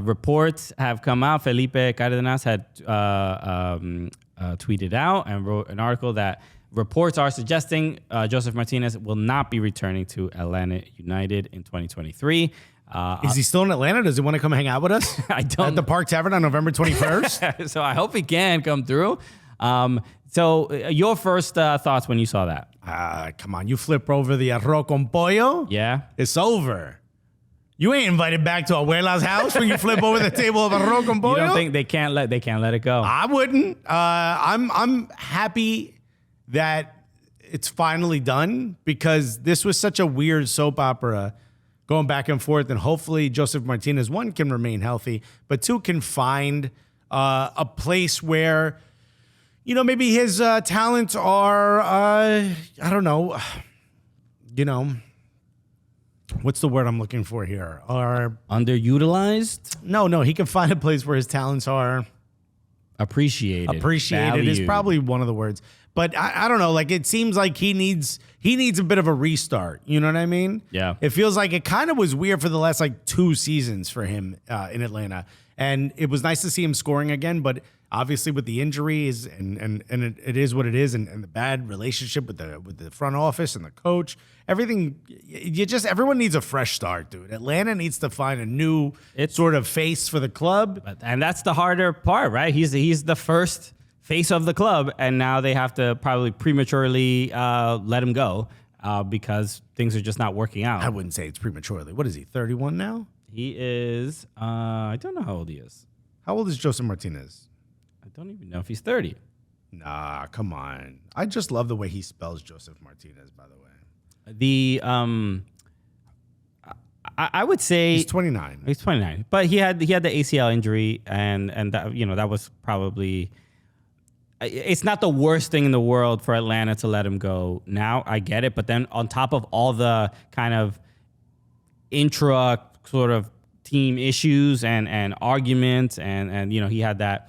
Reports have come out. Felipe Cárdenas had tweeted out and wrote an article that reports are suggesting Josef Martinez will not be returning to Atlanta United in 2023. Is he still in Atlanta? Does he want to come hang out with us? I don't. At the Park Tavern on November 21st? So I hope he can come through. So your first thoughts when you saw that? Come on. You flip over the arroz con pollo? Yeah. It's over. You ain't invited back to Abuela's house when you flip over the table of arroz con pollo? You don't think they can't let it go? I wouldn't. I'm happy that it's finally done because this was such a weird soap opera going back and forth, and hopefully Josef Martinez, one, can remain healthy, but two, can find a place where, you know, maybe his talents are, I don't know, you know, what's the word I'm looking for here? Are underutilized? No, he can find a place where his talents are appreciated. Appreciated is probably one of the words. But I don't know, like it seems like he needs a bit of a restart. You know what I mean? Yeah. It feels like it kind of was weird for the last like 2 seasons for him in Atlanta. And it was nice to see him scoring again, but obviously with the injuries and it is what it is, and the bad relationship with the front office and the coach, everything, everyone needs a fresh start, dude. Atlanta needs to find a new sort of face for the club. And that's the harder part, right? He's the first face of the club, and now they have to probably prematurely let him go because things are just not working out. I wouldn't say it's prematurely. What is he, 31 now? He is, I don't know how old he is. How old is Josef Martinez? I don't even know if he's 30. Nah, come on. I just love the way he spells Josef Martinez, by the way. I would say he's 29. He's 29, but he had the ACL injury, and that, you know, that was probably. It's not the worst thing in the world for Atlanta to let him go now. I get it. But then on top of all the kind of intra sort of team issues and arguments and you know, he had that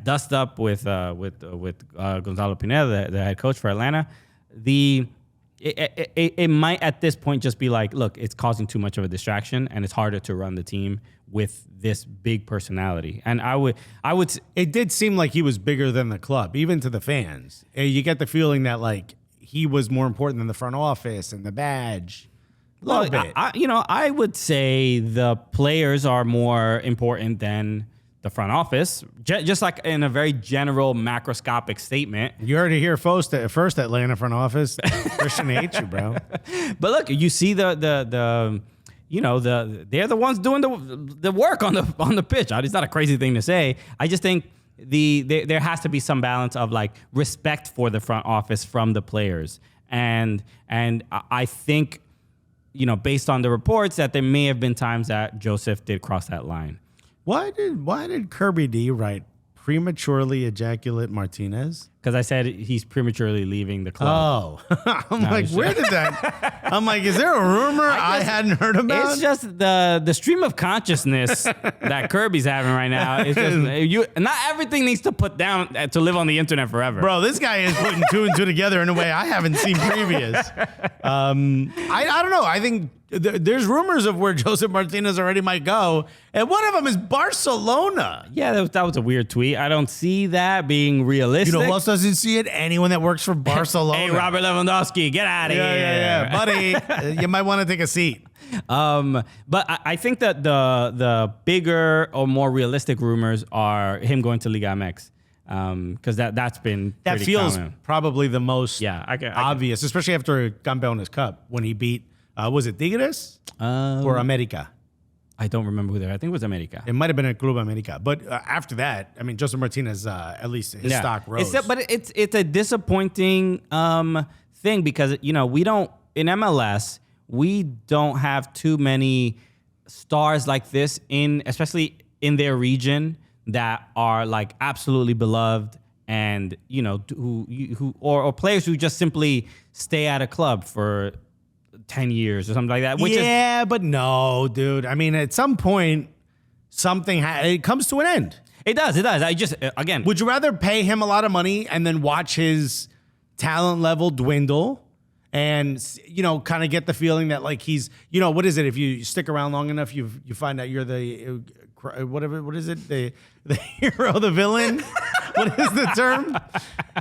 dust up with Gonzalo Pineda, the head coach for Atlanta. It might at this point just be like, look, it's causing too much of a distraction and it's harder to run the team with this big personality. And I would. It did seem like he was bigger than the club, even to the fans. You get the feeling that like he was more important than the front office and the badge. A little bit. I would say the players are more important than the front office, just like in a very general macroscopic statement. You heard it here first, Atlanta front office. Christian hates you, bro. But look, you see they're the ones doing the work on the pitch. It's not a crazy thing to say. I just think there has to be some balance of like respect for the front office from the players, and I think, you know, based on the reports, that there may have been times that Josef did cross that line. Why did Kirby D write prematurely ejaculate Martinez? Because I said he's prematurely leaving the club. Oh, I'm like, where did that? I'm like, is there a rumor I hadn't heard about? It's just the stream of consciousness that Kirby's having right now. It's just not everything needs to put down to live on the internet forever. Bro, this guy is putting 2 and 2 together in a way I haven't seen previous. I don't know. I think there's rumors of where Josef Martinez already might go, and one of them is Barcelona. Yeah, that was a weird tweet. I don't see that being realistic. You know who else doesn't see it? Anyone that works for Barcelona. Hey, Robert Lewandowski, get out of here. Yeah, buddy. You might want to take a seat. But I think that the bigger or more realistic rumors are him going to Liga MX. Because that's been that feels common. Probably the most obvious, especially after Campeones Cup when he beat was it Tigres or America? I don't remember who they were. I think it was America. It might have been a Club America. But after that, I mean, Josef Martinez, at least his stock rose. It's a disappointing thing because, you know, we don't, in MLS, we don't have too many stars like this especially in their region that are like absolutely beloved and, you know, or players who just simply stay at a club for 10 years or something like that. But no, dude. I mean, at some point, it comes to an end. It does. I just, again. Would you rather pay him a lot of money and then watch his talent level dwindle and, you know, kind of get the feeling that like he's, you know, what is it? If you stick around long enough, you find out you're the whatever. What is it? The hero, the villain. What is the term?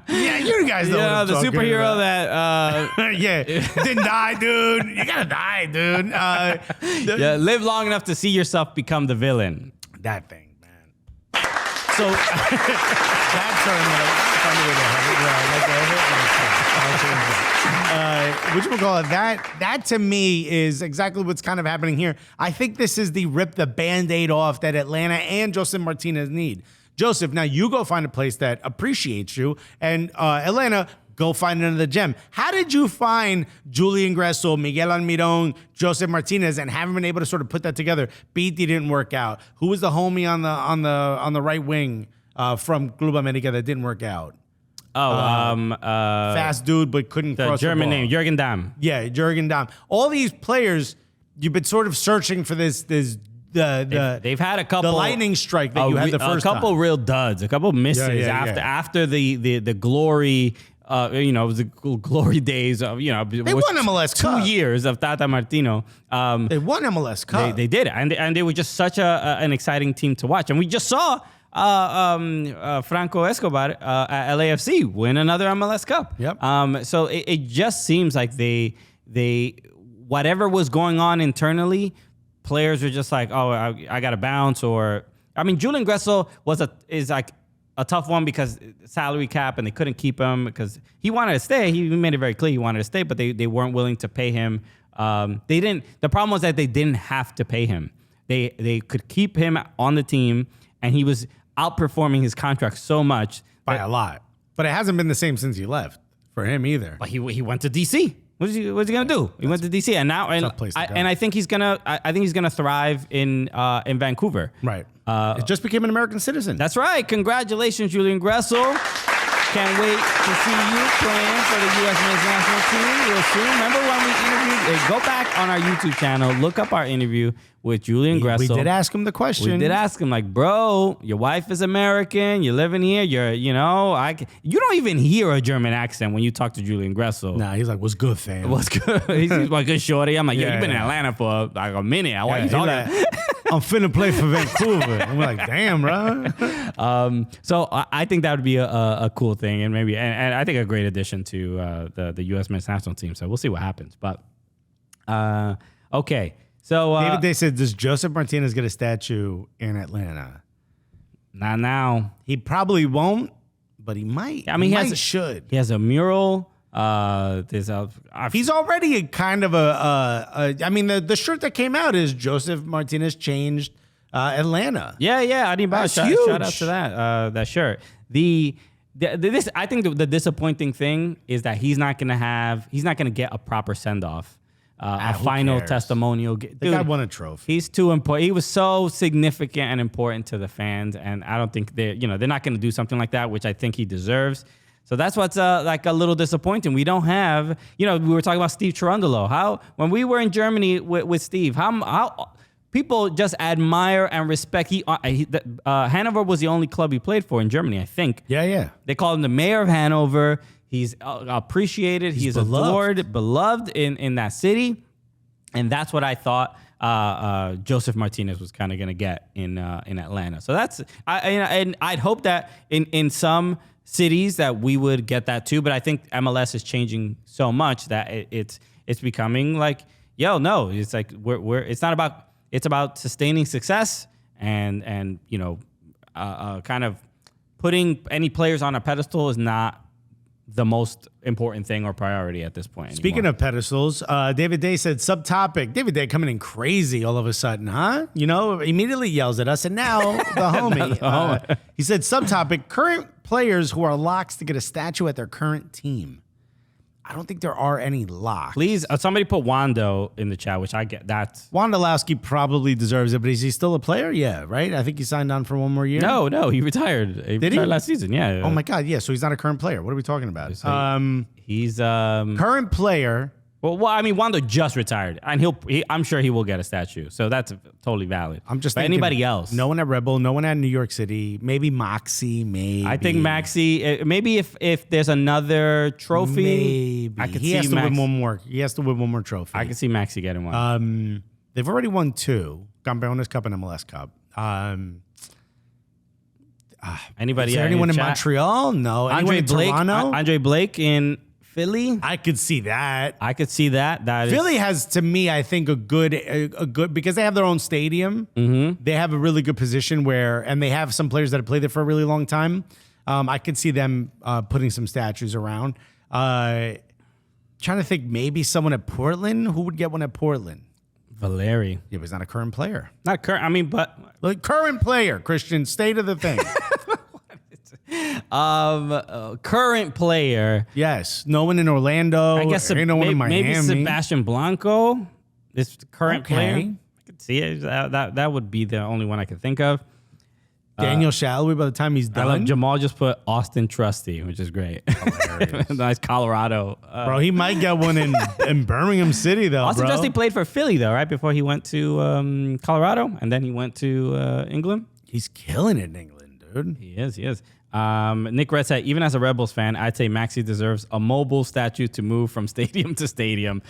Yeah, you guys know. Yeah, what I'm the talking superhero about. that Yeah, didn't die, dude. You gotta die, dude. yeah, live long enough to see yourself become the villain. That thing, man. So that that to me is exactly what's kind of happening here. I think this is the rip the Band-Aid off that Atlanta and Josef Martinez need. Josef, now you go find a place that appreciates you, and Atlanta, go find another gem. How did you find Julian Gressel, Miguel Almiron, Josef Martinez, and haven't been able to sort of put that together? Beatty didn't work out. Who was the homie on the right wing from Club America that didn't work out? Fast dude, but couldn't cross the German ball. name, Jürgen Damm. Yeah, Jürgen Damm. All these players, you've been sort of searching for this. They've had a couple. The lightning strike that you had the first time. A couple real duds, a couple misses after the glory. It was the glory days of they won MLS Cup. 2 years of Tata Martino. They won MLS Cup. They did, and they were just such an exciting team to watch. And we just saw Franco Escobar at LAFC win another MLS Cup. Yep. So it just seems like they whatever was going on internally, players were just like, oh, I got to bounce. Or I mean, Julian Gressel is like a tough one because salary cap, and they couldn't keep him because he wanted to stay. He made it very clear he wanted to stay, but they weren't willing to pay him. They didn't. The problem was that they didn't have to pay him. They could keep him on the team, and he was outperforming his contract so much by a lot. But it hasn't been the same since he left for him either. But he went to DC. What's he gonna do? He went to DC, and now I think he's gonna thrive in Vancouver. Right. It just became an American citizen. That's right. Congratulations, Julian Gressel. Can't wait to see you playing for the U.S. men's national team real soon. Remember when we interviewed? Go back on our YouTube channel, look up our interview with Julian Gressel. We did ask him the question. We did ask him, like, bro, your wife is American. You're living here. You don't even hear a German accent when you talk to Julian Gressel. Nah, he's like, what's good, fam? What's good? He's like, good shorty. I'm like, you've been in Atlanta for like a minute. Why you talking? Like, I'm finna play for Vancouver. I'm like, damn, bro. So I think that would be a cool thing, and maybe, and I think a great addition to the U.S. men's national team. So we'll see what happens. But okay. So David Day said, does Josef Martinez get a statue in Atlanta? Not now. He probably won't, but he might. I mean, he should. He has a mural. He's already a kind of I mean, the shirt that came out is Josef Martinez changed Atlanta. Yeah. I didn't buy a shout out to that shirt. I think the disappointing thing is that he's not gonna get a proper send off. A final testimonial. The guy won a trophy. He's too important. He was so significant and important to the fans, and I don't think they're not going to do something like that, which I think he deserves. So that's what's like a little disappointing. We don't have, we were talking about Steve Cherundolo. When we were in Germany with Steve, how people just admire and respect. Hanover was the only club he played for in Germany, I think. Yeah. They call him the mayor of Hanover. He's appreciated. He's adored, beloved in that city, and that's what I thought Josef Martinez was kind of going to get in Atlanta. So that's and I'd hope that in some cities that we would get that too. But I think MLS is changing so much that it's becoming like, it's like it's about sustaining success and kind of putting any players on a pedestal is not the most important thing or priority at this point. Speaking of pedestals, David Day said subtopic. David Day coming in crazy all of a sudden, huh? Immediately yells at us. And now the homie, he said subtopic, current players who are locks to get a statue at their current team. I don't think there are any locks. Please, somebody put Wando in the chat, which I get. Wondolowski probably deserves it, but is he still a player? Yeah, right? I think he signed on for one more year. No, he retired. He retired last season, yeah. Oh, my God, yeah. So he's not a current player. What are we talking about? So he's current player. Well, I mean, Wando just retired, and I'm sure he will get a statue. So that's totally valid. I'm just thinking, anybody else? No one at Rebel, no one at New York City. Maybe Moxie, maybe. I think Maxi. Maybe if there's another trophy, maybe he has to win one more. He has to win one more trophy. I can see Maxi getting one. They've already won 2, Campeones Cup and MLS Cup. Anybody? Is there anyone in chat? Montreal? No. Anyone in Toronto? Andre Blake in Philly. I could see that. I could see that. Philly has, to me, I think a good because they have their own stadium. Mm-hmm. They have a really good position and they have some players that have played there for a really long time. I could see them putting some statues around. Trying to think, maybe someone at Portland. Who would get one at Portland? Valeri. Yeah, but he's not a current player. Not current. I mean, but like current player, Christian. State of the thing. Current player. Yes, no one in Orlando. I guess no one in Miami. maybe Sebastian Blanco is the current player. I could see it. That would be the only one I could think of. Daniel Shalhoub by the time he's done. I love Jamal just put Austin Trusty, which is great. Nice Colorado. Bro, he might get one in Birmingham City, though, Austin bro. Trusty played for Philly, though, right? Before he went to Colorado, and then he went to England. He's killing it in England, dude. He is. Nick Red said, even as a Rebels fan, I'd say Maxey deserves a mobile statue to move from stadium to stadium.